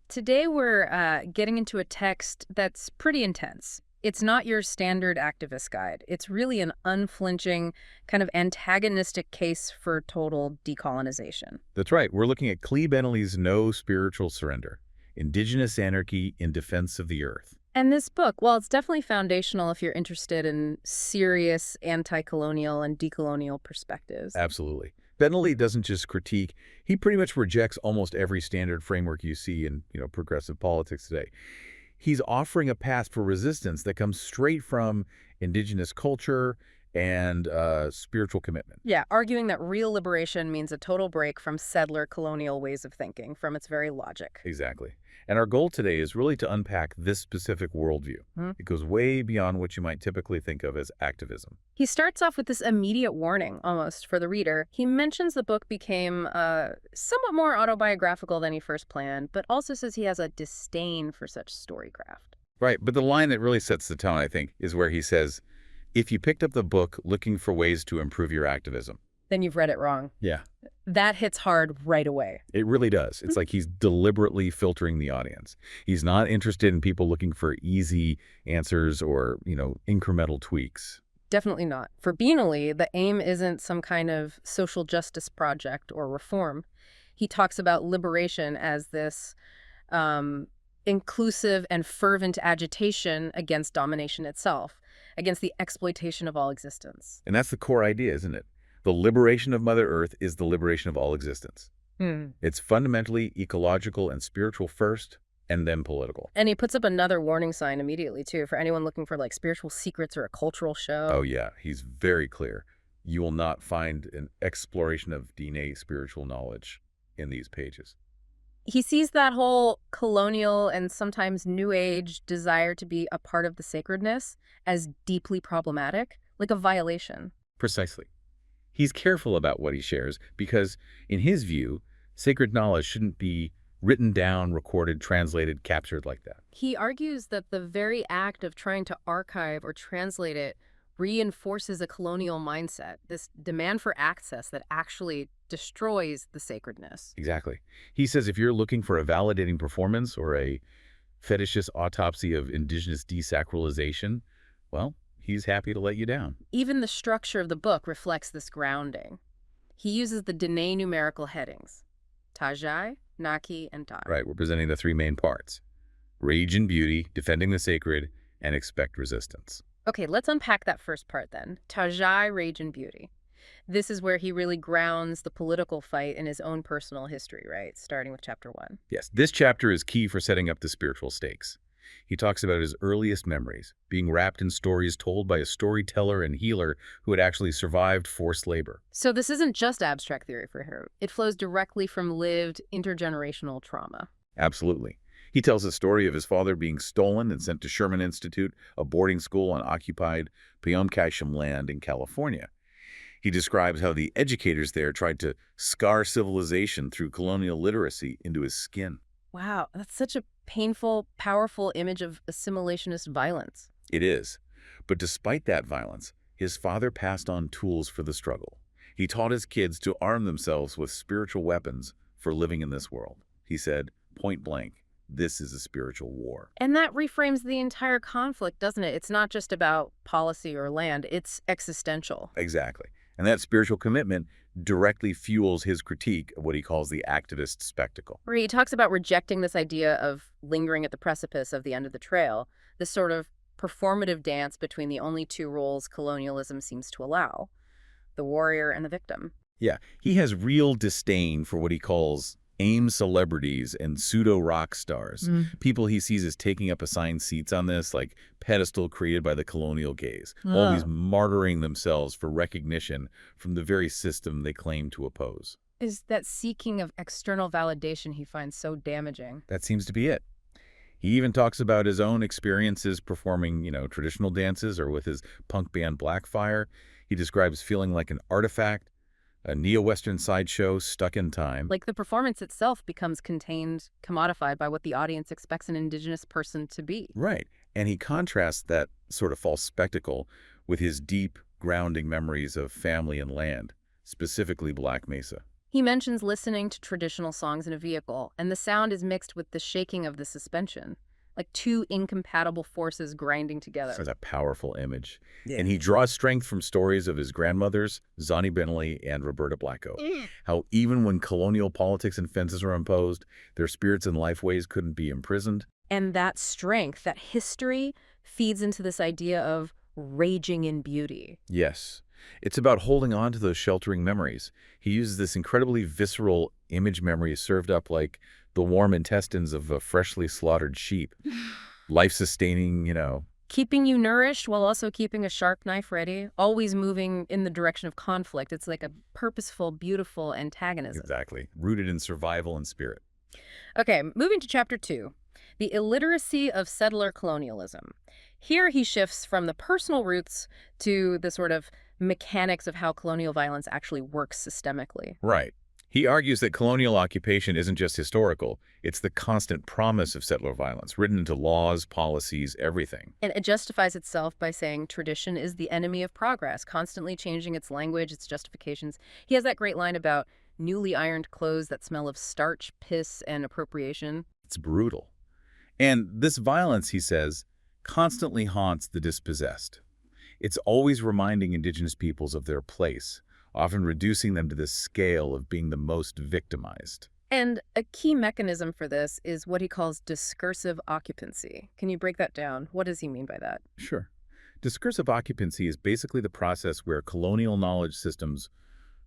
Today we're getting into a text that's pretty intense. It's not your standard activist guide. It's really an unflinching, kind of antagonistic case for total decolonization. That's right. We're looking at Klee Benally's No Spiritual Surrender, Indigenous Anarchy in Defense of the Earth. And this book, well, it's definitely foundational if you're interested in serious anti-colonial and decolonial perspectives. Absolutely. Benally doesn't just critique, he pretty much rejects almost every standard framework you see in, progressive politics today. He's offering a path for resistance that comes straight from indigenous culture and spiritual commitment. Yeah, arguing that real liberation means a total break from settler colonial ways of thinking, from its very logic. Exactly. And our goal today is really to unpack this specific worldview. It goes way beyond what you might typically think of as activism. He starts off with this immediate warning, almost, for the reader. He mentions the book became somewhat more autobiographical than he first planned, but also says he has a disdain for such storycraft. Right, but the line that really sets the tone, I think, is where he says, if you picked up the book looking for ways to improve your activism. Then you've read it wrong. Yeah. That hits hard right away. It really does. It's like he's deliberately filtering the audience. He's not interested in people looking for easy answers or, incremental tweaks. Definitely not. For Benally, the aim isn't some kind of social justice project or reform. He talks about liberation as this inclusive and fervent agitation against domination itself, against the exploitation of all existence. And that's the core idea, isn't it? The liberation of Mother Earth is the liberation of all existence. It's fundamentally ecological and spiritual first, and then political. And he puts up another warning sign immediately, too, for anyone looking for, spiritual secrets or a cultural show. Oh, yeah. He's very clear. You will not find an exploration of DNA spiritual knowledge in these pages. He sees that whole colonial and sometimes New Age desire to be a part of the sacredness as deeply problematic, like a violation. Precisely. He's careful about what he shares because, in his view, sacred knowledge shouldn't be written down, recorded, translated, captured like that. He argues that the very act of trying to archive or translate it reinforces a colonial mindset, this demand for access that actually destroys the sacredness. Exactly. He says if you're looking for a validating performance or a fetishist autopsy of indigenous desacralization, well, he's happy to let you down. Even the structure of the book reflects this grounding. He uses the Dene numerical headings, Tajai, Naki, and Ta. Right, we're presenting the three main parts. Rage and beauty, defending the sacred, and expect resistance. Okay, let's unpack that first part then. Tajai, rage, and beauty. This is where he really grounds the political fight in his own personal history, right? Starting with chapter 1. Yes, this chapter is key for setting up the spiritual stakes. He talks about his earliest memories, being wrapped in stories told by a storyteller and healer who had actually survived forced labor. So this isn't just abstract theory for him. It flows directly from lived intergenerational trauma. Absolutely. He tells a story of his father being stolen and sent to Sherman Institute, a boarding school on occupied Payamkasham land in California. He describes how the educators there tried to scar civilization through colonial literacy into his skin. Wow, that's such a painful, powerful image of assimilationist violence. It is. But despite that violence, his father passed on tools for the struggle. He taught his kids to arm themselves with spiritual weapons for living in this world. He said, point blank, this is a spiritual war. And that reframes the entire conflict, doesn't it? It's not just about policy or land, it's existential. Exactly. And that spiritual commitment directly fuels his critique of what he calls the activist spectacle. Where he talks about rejecting this idea of lingering at the precipice of the end of the trail, this sort of performative dance between the only two roles colonialism seems to allow, the warrior and the victim. Yeah, he has real disdain for what he calls AIM celebrities and pseudo-rock stars, people he sees as taking up assigned seats on this, pedestal created by the colonial gaze, always martyring themselves for recognition from the very system they claim to oppose. Is that seeking of external validation he finds so damaging. That seems to be it. He even talks about his own experiences performing, traditional dances or with his punk band Blackfire. He describes feeling like an artifact, a neo-Western sideshow stuck in time. Like the performance itself becomes contained, commodified by what the audience expects an indigenous person to be. Right. And he contrasts that sort of false spectacle with his deep, grounding memories of family and land, specifically Black Mesa. He mentions listening to traditional songs in a vehicle, and the sound is mixed with the shaking of the suspension, like two incompatible forces grinding together. Such a powerful image. Yeah. And he draws strength from stories of his grandmothers, Klee Benally and Roberta Blacko. How even when colonial politics and fences were imposed, their spirits and lifeways couldn't be imprisoned. And that strength, that history, feeds into this idea of raging in beauty. Yes. It's about holding on to those sheltering memories. He uses this incredibly visceral image memory served up like the warm intestines of a freshly slaughtered sheep. Life-sustaining, Keeping you nourished while also keeping a sharp knife ready, always moving in the direction of conflict. It's like a purposeful, beautiful antagonism. Exactly. Rooted in survival and spirit. Okay, moving to chapter 2, the illiteracy of settler colonialism. Here he shifts from the personal roots to the sort of mechanics of how colonial violence actually works systemically. Right. He argues that colonial occupation isn't just historical, it's the constant promise of settler violence, written into laws, policies, everything. And it justifies itself by saying tradition is the enemy of progress, constantly changing its language, its justifications. He has that great line about newly ironed clothes that smell of starch, piss, and appropriation. It's brutal. And this violence, he says, constantly haunts the dispossessed. It's always reminding Indigenous peoples of their place, often reducing them to this scale of being the most victimized. And a key mechanism for this is what he calls discursive occupancy. Can you break that down? What does he mean by that? Sure. Discursive occupancy is basically the process where colonial knowledge systems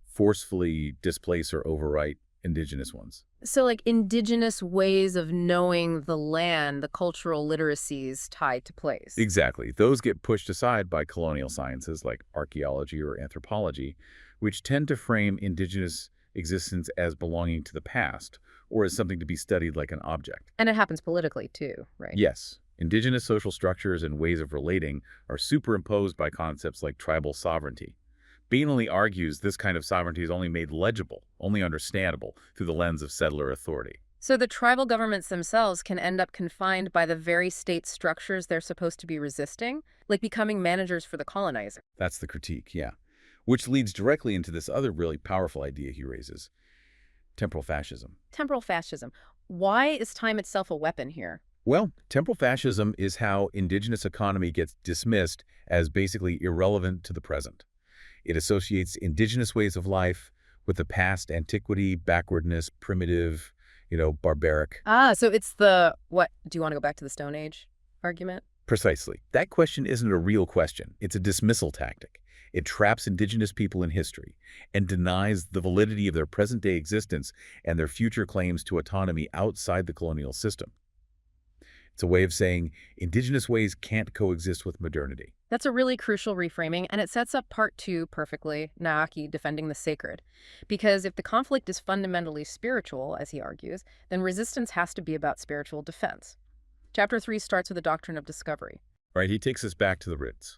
forcefully displace or overwrite Indigenous ones. So like Indigenous ways of knowing the land, the cultural literacies tied to place. Exactly. Those get pushed aside by colonial sciences like archaeology or anthropology, which tend to frame Indigenous existence as belonging to the past or as something to be studied like an object. And it happens politically too, right? Yes. Indigenous social structures and ways of relating are superimposed by concepts like tribal sovereignty. Benally argues this kind of sovereignty is only made legible, only understandable, through the lens of settler authority. So the tribal governments themselves can end up confined by the very state structures they're supposed to be resisting, like becoming managers for the colonizer. That's the critique, yeah. Which leads directly into this other really powerful idea he raises, temporal fascism. Temporal fascism. Why is time itself a weapon here? Well, temporal fascism is how Indigenous economy gets dismissed as basically irrelevant to the present. It associates Indigenous ways of life with the past, antiquity, backwardness, primitive, barbaric. So it's the, what, do you want to go back to the Stone Age argument? Precisely. That question isn't a real question. It's a dismissal tactic. It traps Indigenous people in history and denies the validity of their present-day existence and their future claims to autonomy outside the colonial system. It's a way of saying Indigenous ways can't coexist with modernity. That's a really crucial reframing, and it sets up part 2 perfectly, Anarchy defending the sacred. Because if the conflict is fundamentally spiritual, as he argues, then resistance has to be about spiritual defense. Chapter 3 starts with the doctrine of discovery. Right, he takes us back to the roots.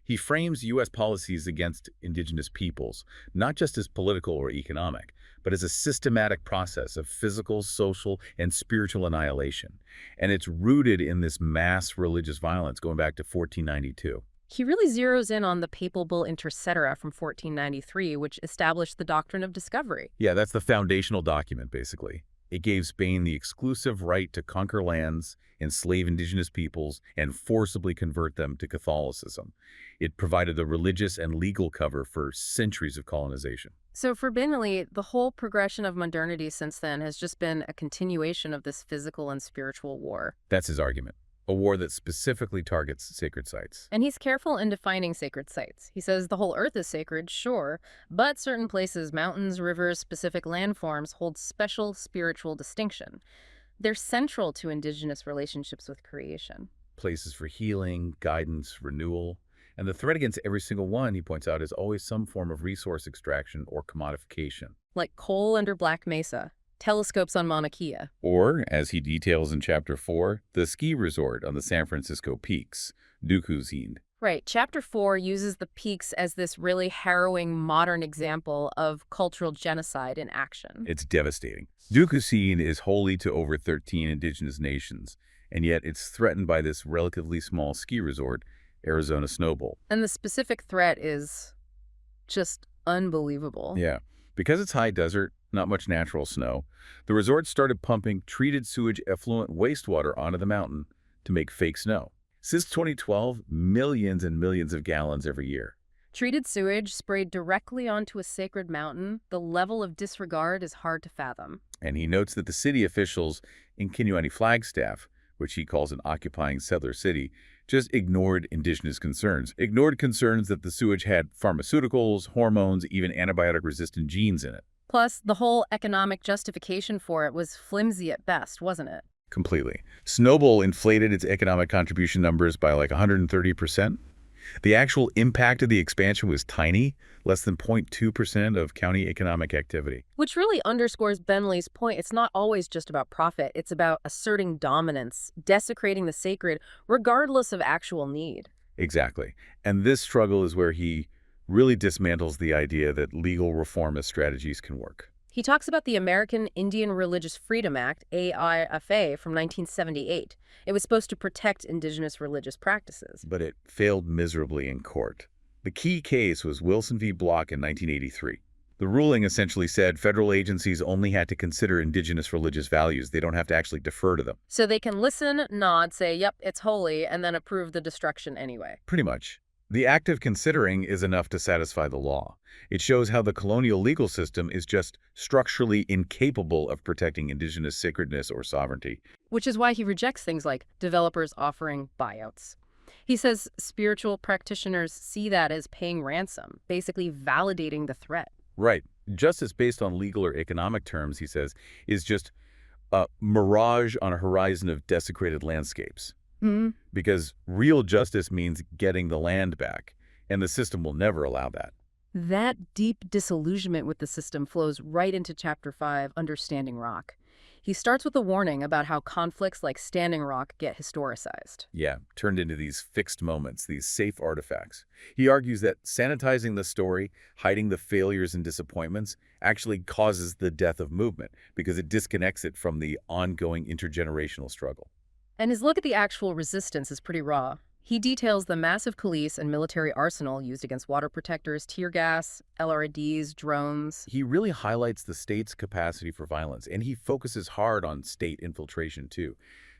He frames U.S. policies against Indigenous peoples, not just as political or economic, but as a systematic process of physical, social, and spiritual annihilation. And it's rooted in this mass religious violence going back to 1492. He really zeroes in on the papal bull Inter Cetera from 1493, which established the doctrine of discovery. Yeah, that's the foundational document, basically. It gave Spain the exclusive right to conquer lands, enslave Indigenous peoples, and forcibly convert them to Catholicism. It provided the religious and legal cover for centuries of colonization. So for Benally, the whole progression of modernity since then has just been a continuation of this physical and spiritual war. That's his argument. A war that specifically targets sacred sites. And he's careful in defining sacred sites. He says the whole earth is sacred, sure, but certain places, mountains, rivers, specific landforms, hold special spiritual distinction. They're central to Indigenous relationships with creation. Places for healing, guidance, renewal. And the threat against every single one, he points out, is always some form of resource extraction or commodification. Like coal under Black Mesa, telescopes on Mauna Kea. Or, as he details in Chapter 4, the ski resort on the San Francisco peaks, Decolonial. Right. Chapter 4 uses the peaks as this really harrowing modern example of cultural genocide in action. It's devastating. Decolonial is holy to over 13 Indigenous nations, and yet it's threatened by this relatively small ski resort, Arizona Snowbowl. And the specific threat is just unbelievable. Yeah. Because it's high desert, not much natural snow. The resort started pumping treated sewage effluent wastewater onto the mountain to make fake snow. Since 2012, millions and millions of gallons every year. Treated sewage sprayed directly onto a sacred mountain, the level of disregard is hard to fathom. And he notes that the city officials in Kinuani Flagstaff, which he calls an occupying settler city, just ignored indigenous concerns. Ignored concerns that the sewage had pharmaceuticals, hormones, even antibiotic-resistant genes in it. Plus, the whole economic justification for it was flimsy at best, wasn't it? Completely. Snowball inflated its economic contribution numbers by like 130%. The actual impact of the expansion was tiny, less than 0.2% of county economic activity. Which really underscores Benally's point. It's not always just about profit. It's about asserting dominance, desecrating the sacred, regardless of actual need. Exactly. And this struggle is where he really dismantles the idea that legal reformist strategies can work. He talks about the American Indian Religious Freedom Act, AIFA, from 1978. It was supposed to protect indigenous religious practices. But it failed miserably in court. The key case was Wilson v. Block in 1983. The ruling essentially said federal agencies only had to consider indigenous religious values. They don't have to actually defer to them. So they can listen, nod, say, yep, it's holy, and then approve the destruction anyway. Pretty much. The act of considering is enough to satisfy the law. It shows how the colonial legal system is just structurally incapable of protecting indigenous sacredness or sovereignty. Which is why he rejects things like developers offering buyouts. He says spiritual practitioners see that as paying ransom, basically validating the threat. Right. Justice based on legal or economic terms, he says, is just a mirage on a horizon of desecrated landscapes. Because real justice means getting the land back, and the system will never allow that. That deep disillusionment with the system flows right into Chapter 5, Understanding Rock. He starts with a warning about how conflicts like Standing Rock get historicized. Yeah, turned into these fixed moments, these safe artifacts. He argues that sanitizing the story, hiding the failures and disappointments, actually causes the death of movement because it disconnects it from the ongoing intergenerational struggle. And his look at the actual resistance is pretty raw. He details the massive police and military arsenal used against water protectors, tear gas, LRADs, drones. He really highlights the state's capacity for violence, and he focuses hard on state infiltration, too.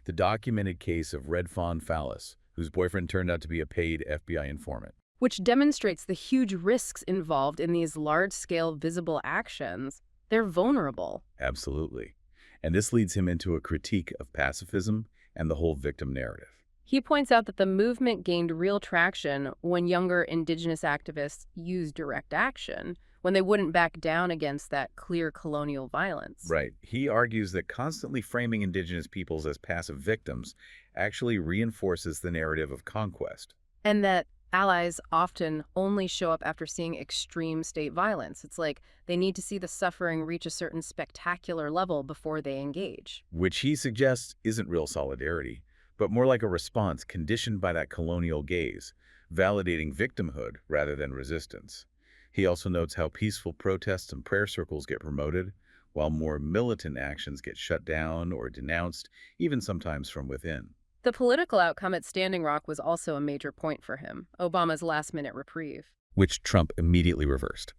The documented case of Red Fawn Fallis, whose boyfriend turned out to be a paid FBI informant. Which demonstrates the huge risks involved in these large-scale visible actions. They're vulnerable. Absolutely. And this leads him into a critique of pacifism and the whole victim narrative. He points out that the movement gained real traction when younger indigenous activists used direct action, when they wouldn't back down against that clear colonial violence. Right. He argues that constantly framing indigenous peoples as passive victims actually reinforces the narrative of conquest. And that allies often only show up after seeing extreme state violence. It's like they need to see the suffering reach a certain spectacular level before they engage. Which he suggests isn't real solidarity, but more like a response conditioned by that colonial gaze, validating victimhood rather than resistance. He also notes how peaceful protests and prayer circles get promoted, while more militant actions get shut down or denounced, even sometimes from within. The political outcome at Standing Rock was also a major point for him, Obama's last-minute reprieve. Which Trump immediately reversed.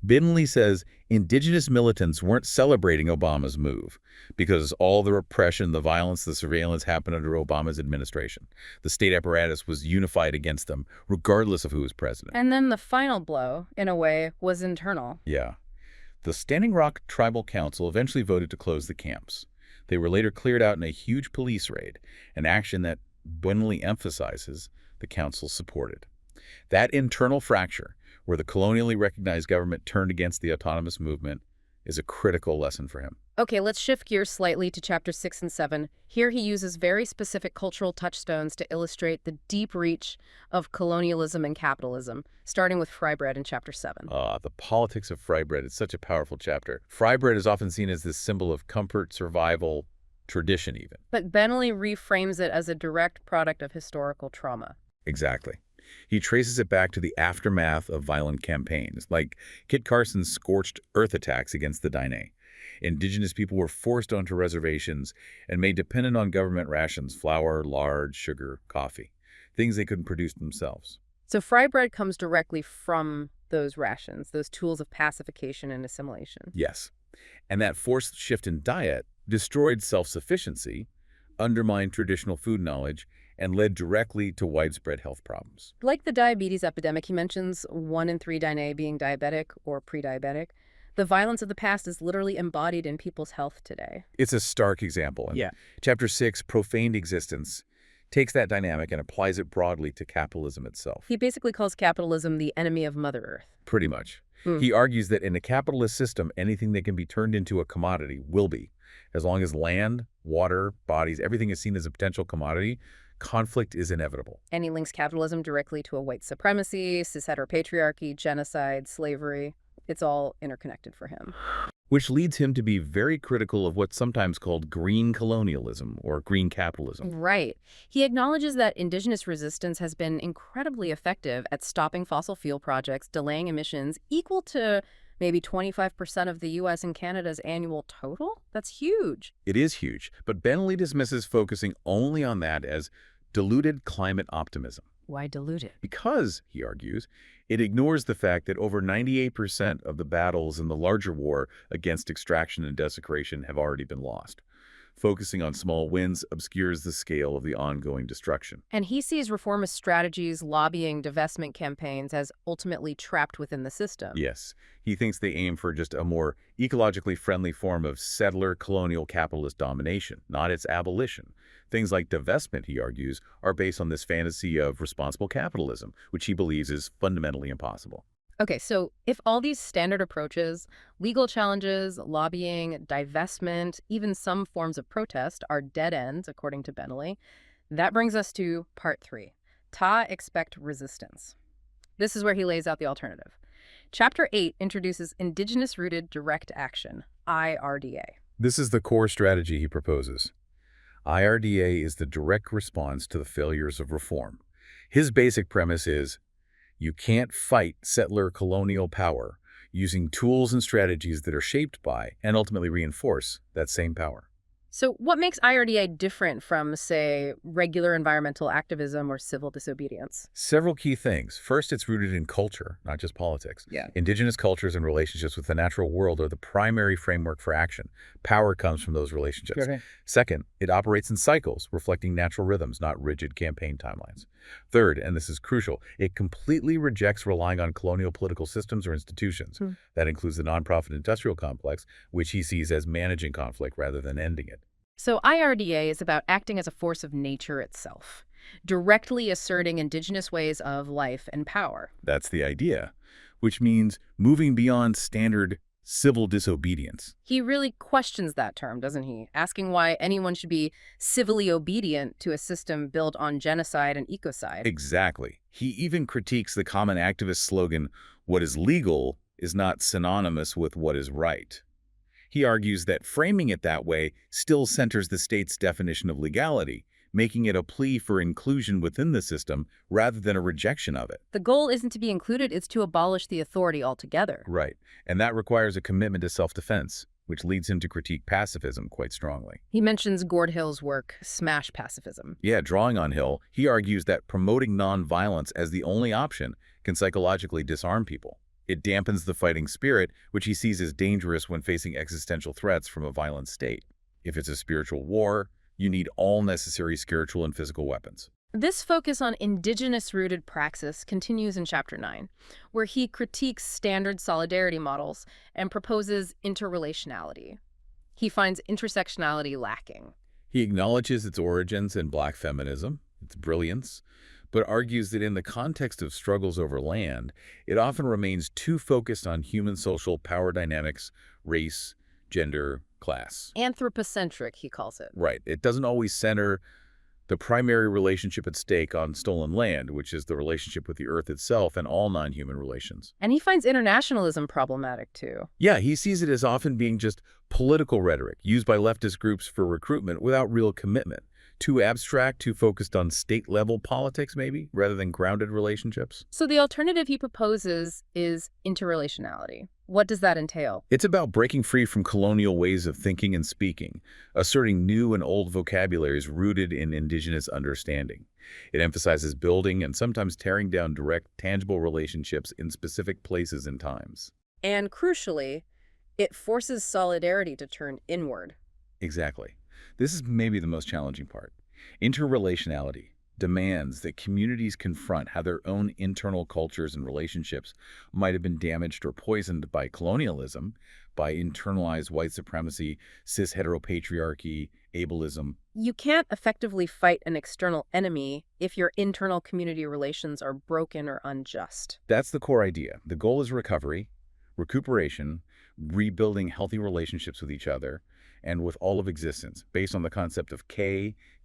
Benally says indigenous militants weren't celebrating Obama's move because all the repression, the violence, the surveillance happened under Obama's administration. The state apparatus was unified against them, regardless of who was president. And then the final blow, in a way, was internal. Yeah. The Standing Rock Tribal Council eventually voted to close the camps. They were later cleared out in a huge police raid, an action that Benally emphasizes the council supported. That internal fracture, where the colonially recognized government turned against the autonomous movement, is a critical lesson for him. Okay, let's shift gears slightly to Chapter 6 and 7. Here he uses very specific cultural touchstones to illustrate the deep reach of colonialism and capitalism, starting with fry bread in Chapter 7. The politics of fry bread is such a powerful chapter. Fry bread is often seen as this symbol of comfort, survival, tradition even. But Benally reframes it as a direct product of historical trauma. Exactly. He traces it back to the aftermath of violent campaigns, like Kit Carson's scorched earth attacks against the Dine. Indigenous people were forced onto reservations and made dependent on government rations, flour, lard, sugar, coffee, things they couldn't produce themselves. So fry bread comes directly from those rations, those tools of pacification and assimilation. Yes. And that forced shift in diet destroyed self-sufficiency, undermined traditional food knowledge, and led directly to widespread health problems. Like the diabetes epidemic he mentions, 1 in 3 Dine being diabetic or pre-diabetic, the violence of the past is literally embodied in people's health today. It's a stark example. And Yeah. Chapter 6, Profaned Existence, takes that dynamic and applies it broadly to capitalism itself. He basically calls capitalism the enemy of Mother Earth. Pretty much. Hmm. He argues that in a capitalist system, anything that can be turned into a commodity will be. As long as land, water, bodies, everything is seen as a potential commodity, conflict is inevitable. And he links capitalism directly to a white supremacy, cis-heteropatriarchy, genocide, slavery. It's all interconnected for him. Which leads him to be very critical of what's sometimes called green colonialism or green capitalism. Right. He acknowledges that indigenous resistance has been incredibly effective at stopping fossil fuel projects, delaying emissions equal to maybe 25% of the U.S. and Canada's annual total? That's huge. It is huge, but Benally dismisses focusing only on that as diluted climate optimism. Why dilute it? Because, he argues, it ignores the fact that over 98% of the battles in the larger war against extraction and desecration have already been lost. Focusing on small wins obscures the scale of the ongoing destruction. And he sees reformist strategies, lobbying, divestment campaigns as ultimately trapped within the system. Yes, he thinks they aim for just a more ecologically friendly form of settler colonial capitalist domination, not its abolition. Things like divestment, he argues, are based on this fantasy of responsible capitalism, which he believes is fundamentally impossible. Okay, so if all these standard approaches, legal challenges, lobbying, divestment, even some forms of protest are dead ends, according to Benally, that brings us to part 3, Ta expect resistance. This is where he lays out the alternative. Chapter 8 introduces Indigenous-Rooted Direct Action, IRDA. This is the core strategy he proposes. IRDA is the direct response to the failures of reform. His basic premise is, you can't fight settler colonial power using tools and strategies that are shaped by and ultimately reinforce that same power. So what makes IRDA different from, say, regular environmental activism or civil disobedience? Several key things. First, it's rooted in culture, not just politics. Yeah. Indigenous cultures and relationships with the natural world are the primary framework for action. Power comes from those relationships. Okay. Second, it operates in cycles, reflecting natural rhythms, not rigid campaign timelines. Third, and this is crucial, it completely rejects relying on colonial political systems or institutions. That includes the nonprofit industrial complex, which he sees as managing conflict rather than ending it. So IRDA is about acting as a force of nature itself, directly asserting indigenous ways of life and power. That's the idea, which means moving beyond standard civil disobedience. He really questions that term, doesn't he? Asking why anyone should be civilly obedient to a system built on genocide and ecocide. Exactly. He even critiques the common activist slogan, "What is legal is not synonymous with what is right." He argues that framing it that way still centers the state's definition of legality, making it a plea for inclusion within the system rather than a rejection of it. The goal isn't to be included, it's to abolish the authority altogether. Right. And that requires a commitment to self-defense, which leads him to critique pacifism quite strongly. He mentions Gord Hill's work, Smash Pacifism. Yeah, drawing on Hill, he argues that promoting nonviolence as the only option can psychologically disarm people. It dampens the fighting spirit, which he sees as dangerous when facing existential threats from a violent state. If it's a spiritual war, you need all necessary spiritual and physical weapons. This focus on indigenous-rooted praxis continues in Chapter 9, where he critiques standard solidarity models and proposes interrelationality. He finds intersectionality lacking. He acknowledges its origins in Black feminism, its brilliance, but argues that in the context of struggles over land, it often remains too focused on human social power dynamics, race, gender, class. Anthropocentric, he calls it. Right. It doesn't always center the primary relationship at stake on stolen land, which is the relationship with the earth itself and all non-human relations. And he finds internationalism problematic, too. Yeah, he sees it as often being just Political rhetoric used by leftist groups for recruitment without real commitment. Too abstract, too focused on state-level politics, maybe, rather than grounded relationships. So the alternative he proposes is interrelationality. What does that entail? It's about breaking free from colonial ways of thinking and speaking, asserting new and old vocabularies rooted in indigenous understanding. It emphasizes building and sometimes tearing down direct, tangible relationships in specific places and times. And crucially, it forces solidarity to turn inward. Exactly. This is maybe the most challenging part. Interrelationality demands that communities confront how their own internal cultures and relationships might have been damaged or poisoned by colonialism, by internalized white supremacy, cis-heteropatriarchy, ableism. You can't effectively fight an external enemy if your internal community relations are broken or unjust. That's the core idea. The goal is recovery, recuperation, rebuilding healthy relationships with each other and with all of existence, based on the concept of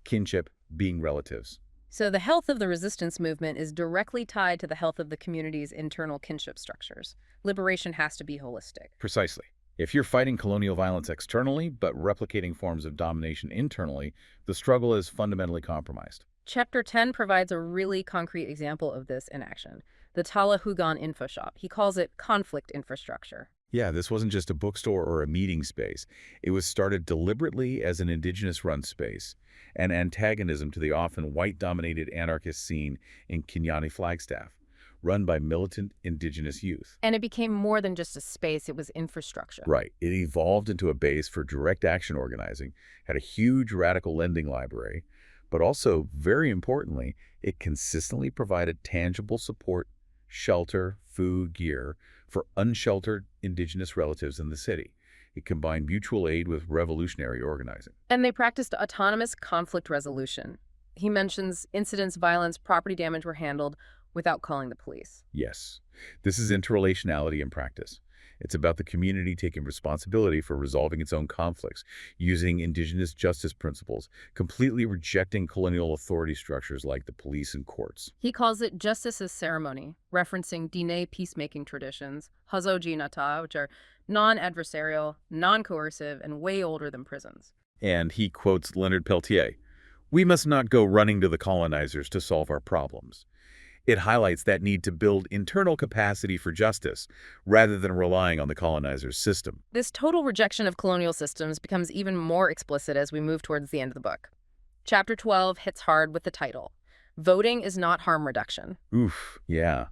kinship, being relatives. So the health of the resistance movement is directly tied to the health of the community's internal kinship structures. Liberation has to be holistic. Precisely. If you're fighting colonial violence externally, but replicating forms of domination internally, the struggle is fundamentally compromised. Chapter 10 provides a really concrete example of this in action. The Tala Hugon Info Shop. He calls it conflict infrastructure. Yeah, this wasn't just a bookstore or a meeting space. It was started deliberately as an indigenous-run space, an antagonism to the often white-dominated anarchist scene in Kenyani Flagstaff, run by militant indigenous youth. And it became more than just a space, it was infrastructure. Right. It evolved into a base for direct action organizing, had a huge radical lending library, but also, very importantly, it consistently provided tangible support, shelter, food, gear for unsheltered indigenous relatives in the city. It combined mutual aid with revolutionary organizing. And they practiced autonomous conflict resolution. He mentions incidents, violence, property damage were handled without calling the police. Yes, this is interrelationality in practice. It's about the community taking responsibility for resolving its own conflicts, using indigenous justice principles, completely rejecting colonial authority structures like the police and courts. He calls it justice as ceremony, referencing Diné peacemaking traditions, Hazoji Nata, which are non-adversarial, non-coercive, and way older than prisons. And he quotes Leonard Peltier, "We must not go running to the colonizers to solve our problems." It highlights that need to build internal capacity for justice, rather than relying on the colonizer's system. This total rejection of colonial systems becomes even more explicit as we move towards the end of the book. Chapter 12 hits hard with the title, Voting is Not Harm Reduction. Oof, yeah.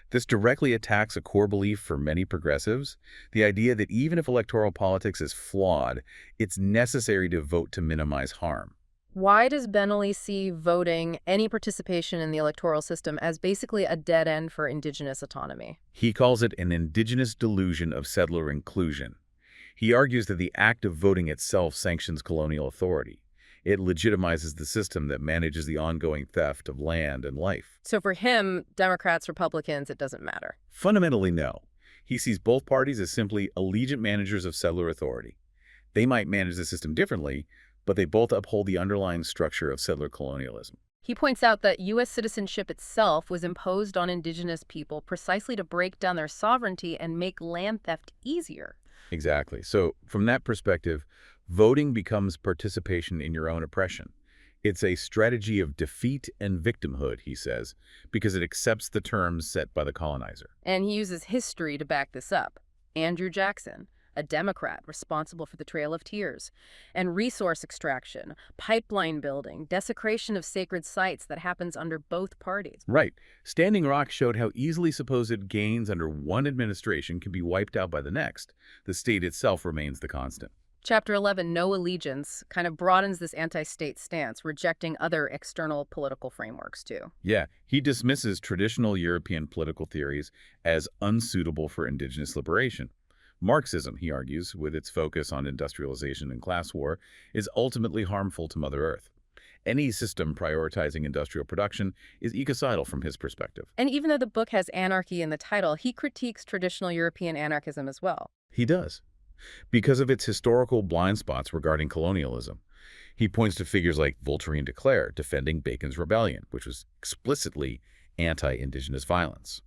This directly attacks a core belief for many progressives, the idea that even if electoral politics is flawed, it's necessary to vote to minimize harm. Why does Benally see voting, any participation in the electoral system, as basically a dead end for indigenous autonomy? He calls it an indigenous delusion of settler inclusion. He argues that the act of voting itself sanctions colonial authority. It legitimizes the system that manages the ongoing theft of land and life. So for him, Democrats, Republicans, it doesn't matter. Fundamentally, no. He sees both parties as simply allegiant managers of settler authority. They might manage the system differently, but they both uphold the underlying structure of settler colonialism. He points out that U.S. citizenship itself was imposed on indigenous people precisely to break down their sovereignty and make land theft easier. Exactly. So from that perspective, voting becomes participation in your own oppression. It's a strategy of defeat and victimhood, he says, because it accepts the terms set by the colonizer. And he uses history to back this up. Andrew Jackson, a Democrat responsible for the Trail of Tears, and resource extraction, pipeline building, desecration of sacred sites that happens under both parties. Right. Standing Rock showed how easily supposed gains under one administration can be wiped out by the next. The state itself remains the constant. Chapter 11, No Allegiance, kind of broadens this anti-state stance, rejecting other external political frameworks, too. Yeah, he dismisses traditional European political theories as unsuitable for indigenous liberation. Marxism, he argues, with its focus on industrialization and class war, is ultimately harmful to Mother Earth. Any system prioritizing industrial production is ecocidal from his perspective. And even though the book has anarchy in the title, he critiques traditional European anarchism as well. He does, because of its historical blind spots regarding colonialism. He points to figures like Voltaire de Cleyre defending Bacon's Rebellion, which was explicitly anti-indigenous violence.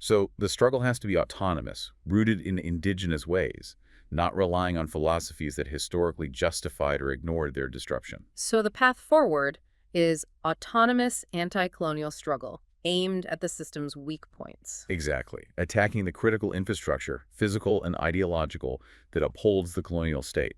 So the struggle has to be autonomous, rooted in indigenous ways, not relying on philosophies that historically justified or ignored their disruption. So the path forward is autonomous anti-colonial struggle aimed at the system's weak points. Exactly. Attacking the critical infrastructure, physical and ideological, that upholds the colonial state.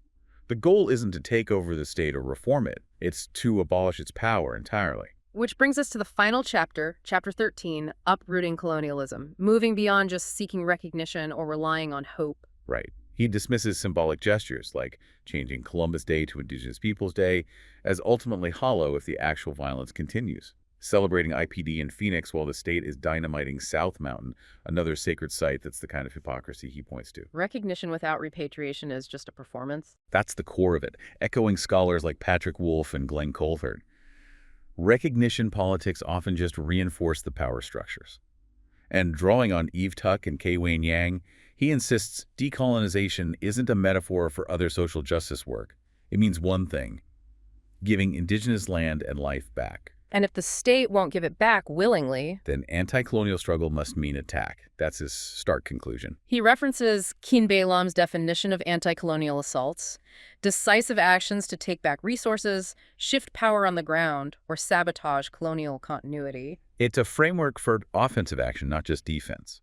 The goal isn't to take over the state or reform it. It's to abolish its power entirely. Which brings us to the final chapter, Chapter 13, Uprooting Colonialism, moving beyond just seeking recognition or relying on hope. Right. He dismisses symbolic gestures like changing Columbus Day to Indigenous Peoples Day as ultimately hollow if the actual violence continues. Celebrating IPD in Phoenix while the state is dynamiting South Mountain, another sacred site that's the kind of hypocrisy he points to. Recognition without repatriation is just a performance. That's the core of it, echoing scholars like Patrick Wolfe and Glenn Coulthard. Recognition politics often just reinforce the power structures. And drawing on Eve Tuck and Kay Wayne Yang, he insists decolonization isn't a metaphor for other social justice work. It means one thing: giving indigenous land and life back. And if the state won't give it back willingly, Then anti-colonial struggle must mean attack. That's his stark conclusion. he references Keen Bailam's definition of anti-colonial assaults: decisive actions to take back resources, shift power on the ground, or sabotage colonial continuity. It's a framework for offensive action, not just defense.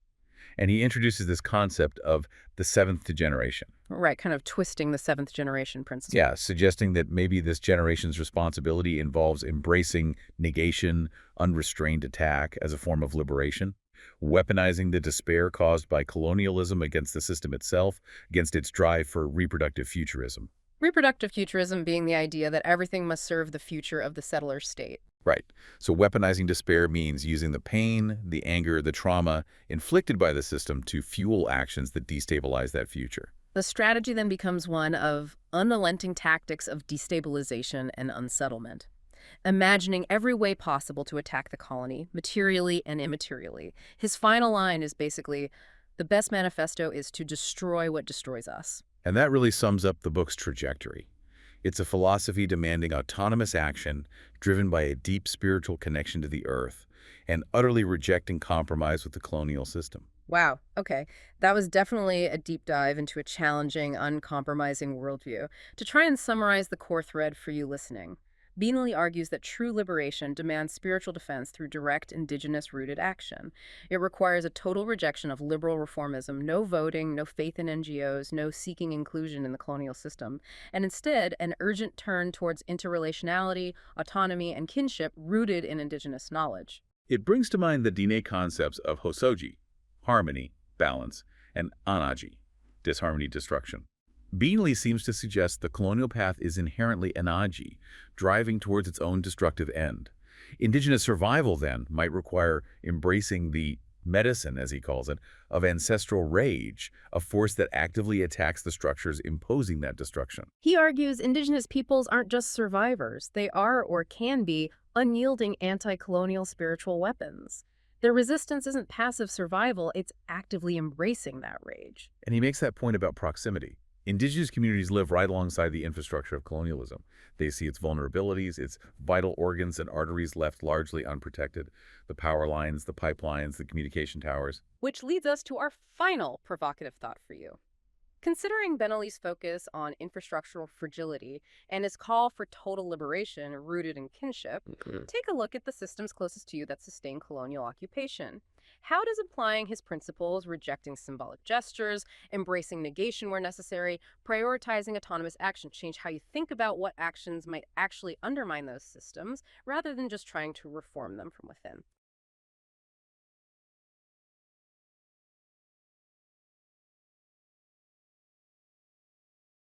And he introduces this concept of the seventh generation. Right, kind of twisting the seventh generation principle. Yeah, suggesting that maybe this generation's responsibility involves embracing negation, unrestrained attack as a form of liberation, weaponizing the despair caused by colonialism against the system itself, against its drive for reproductive futurism. Reproductive futurism being the idea that everything must serve the future of the settler state. Right. So weaponizing despair means using the pain, the anger, the trauma inflicted by the system to fuel actions that destabilize that future. The strategy then becomes one of unrelenting tactics of destabilization and unsettlement, imagining every way possible to attack the colony, materially and immaterially. His final line is basically, the best manifesto is to destroy what destroys us. And that really sums up the book's trajectory. It's a philosophy demanding autonomous action, driven by a deep spiritual connection to the earth, and utterly rejecting compromise with the colonial system. Wow, okay. That was definitely a deep dive into a challenging, uncompromising worldview. To try and summarize the core thread for you listening, Benally argues that true liberation demands spiritual defense through direct, indigenous-rooted action. It requires a total rejection of liberal reformism, no voting, no faith in NGOs, no seeking inclusion in the colonial system, and instead an urgent turn towards interrelationality, autonomy, and kinship rooted in indigenous knowledge. It brings to mind the Diné concepts of hosoji, harmony, balance, and Anarchy, disharmony, destruction. Benally seems to suggest the colonial path is inherently Anarchy, driving towards its own destructive end. Indigenous survival, then, might require embracing the medicine, as he calls it, of ancestral rage, a force that actively attacks the structures imposing that destruction. He argues indigenous peoples aren't just survivors. They are, or can be, unyielding anti-colonial spiritual weapons. Their resistance isn't passive survival, it's actively embracing that rage. And he makes that point about proximity. Indigenous communities live right alongside the infrastructure of colonialism. They see its vulnerabilities, its vital organs and arteries left largely unprotected, the power lines, the pipelines, the communication towers. Which leads us to our final provocative thought for you. Considering Benally's focus on infrastructural fragility and his call for total liberation rooted in kinship, take a look at the systems closest to you that sustain colonial occupation. How does applying his principles, rejecting symbolic gestures, embracing negation where necessary, prioritizing autonomous action change how you think about what actions might actually undermine those systems, rather than just trying to reform them from within?